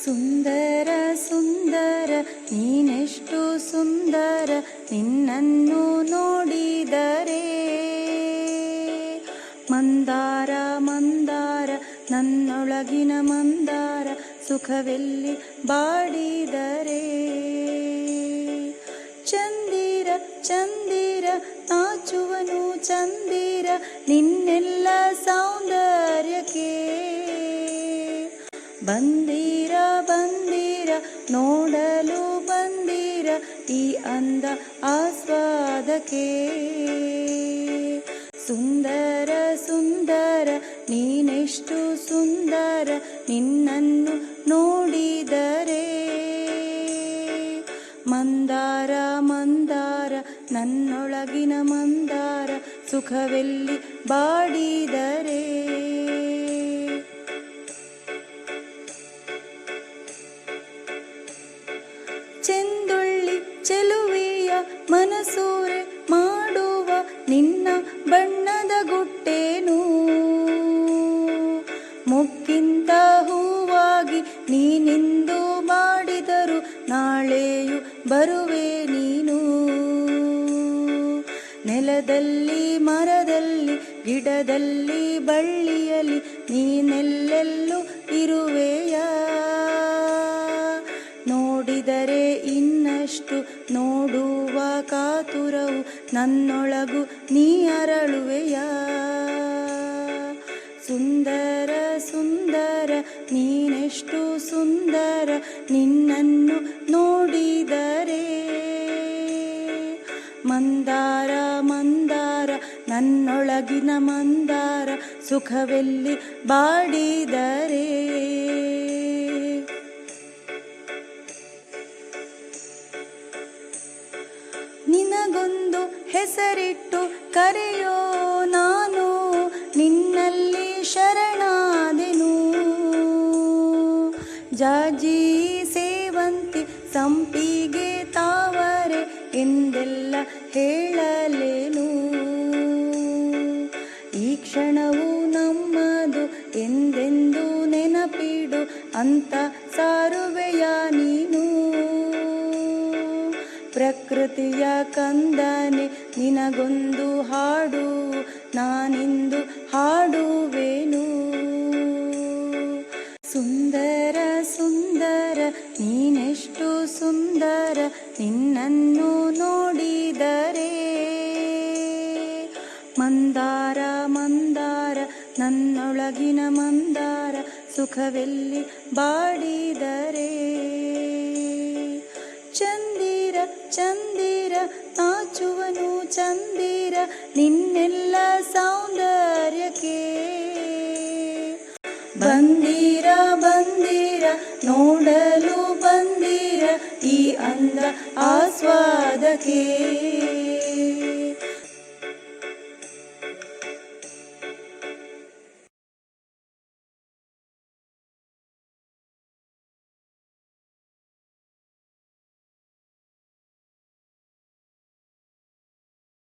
ಸುಂದರ ಸುಂದರ ನೀನೆಷ್ಟು ಸುಂದರ, ನಿನ್ನನ್ನು ನೋಡಿದರೆ ಮಂದಾರ ಮಂದಾರ ನನ್ನೊಳಗಿನ ಮಂದಾರ, ಸುಖವೆಲ್ಲಿ ಬಾಡಿದರೆ ಚಂದಿರ ಚಂದಿರ ನಾಚುವನು ಚಂದಿರ, ನಿನ್ನೆಲ್ಲ ಸೌಂದರ್ಯಕ್ಕೆ ಬಂದಿರ ಬಂದಿರ ನೋಡಲು ಬಂದಿರ, ಈ ಅಂದ ಆಸ್ವಾದಕ್ಕೆ. ಸುಂದರ ಸುಂದರ ನೀನೆಷ್ಟು ಸುಂದರ, ನಿನ್ನನ್ನು ನೋಡಿದರೆ ಮಂದಾರ ಮಂದಾರ ನನ್ನೊಳಗಿನ ಮಂದಾರ, ಸುಖವೆಲ್ಲಿ ಬಾಡಿದರೆ ಚೆಂದುಳ್ಳಿ ಚೆಲುವೆಯ ಮನಸೂರೆ ಮಾಡುವ ನಿನ್ನ ಬಣ್ಣದ ಗುಟ್ಟೇನು, ಮುಕ್ಕಿಂತ ಹೂವಾಗಿ ನೀನಿಂದು ಮಾಡಿದರು ನಾಳೆಯು ಬರುವೆ ನೀನು. ನೆಲದಲ್ಲಿ ಮರದಲ್ಲಿ ಗಿಡದಲ್ಲಿ ಬಳ್ಳಿಯಲ್ಲಿ ನೀನೆಲ್ಲೆಲ್ಲೂ ಇರುವೆಯ, ನೋಡಿದರೆ ಇನ್ನಷ್ಟು ನೋಡುವ ಕಾತುರವು ನನ್ನೊಳಗು ನೀ ಅರಳುವೆಯ. ಸುಂದರ ಸುಂದರ ನೀನೆಷ್ಟು ಸುಂದರ, ನಿನ್ನನ್ನು ನೋಡಿದರೆ ಮಂದಾರ ಮಂದಾರ ನನ್ನೊಳಗಿನ ಮಂದಾರ, ಸುಖವೆಲ್ಲಿ ಬಾಡಿದರೆ ನಿನಗೊಂದು ಹೆಸರಿಟ್ಟು ಕರೆಯೋ ನಾನು, ನಿನ್ನಲ್ಲಿ ಶರಣಾದೆನು. ಜಾಜಿ ಸೇವಂತಿ ಸಂಪಿಗೆ ತಾವರೆ ಎಂದೆಲ್ಲ ಹೇಳಲೇನು, ಈ ಕ್ಷಣವು ನಮ್ಮದು ಎಂದೆಂದು ನೆನಪಿಡು ಅಂತ ಸಾರುವೆಯ ನೀನು. ಪ್ರಕೃತಿಯ ಕಂದನೆ ನಿನಗೊಂದು ಹಾಡು ನಾನಿಂದು ಹಾಡುವೆನು. ಸುಂದರ ಸುಂದರ ನೀನೆಷ್ಟು ಸುಂದರ, ನಿನ್ನನ್ನು ನೋಡಿದರೆ ಮಂದಾರ ಮಂದಾರ ನನ್ನೊಳಗಿನ ಮಂದಾರ, ಸುಖವೆಲ್ಲಿ ಬಾಡಿದರೆ ಚಂದಿರ ಚಂದಿರ ನಾಚುವನು ಚಂದಿರ, ನಿನ್ನೆಲ್ಲ ಸೌಂದರ್ಯಕ್ಕೆ ಬಂದಿರ ಬಂದಿರ ನೋಡಲು ಬಂದಿರ, ಈ ಅಂದ ಆಸ್ವಾದಕ್ಕೆ.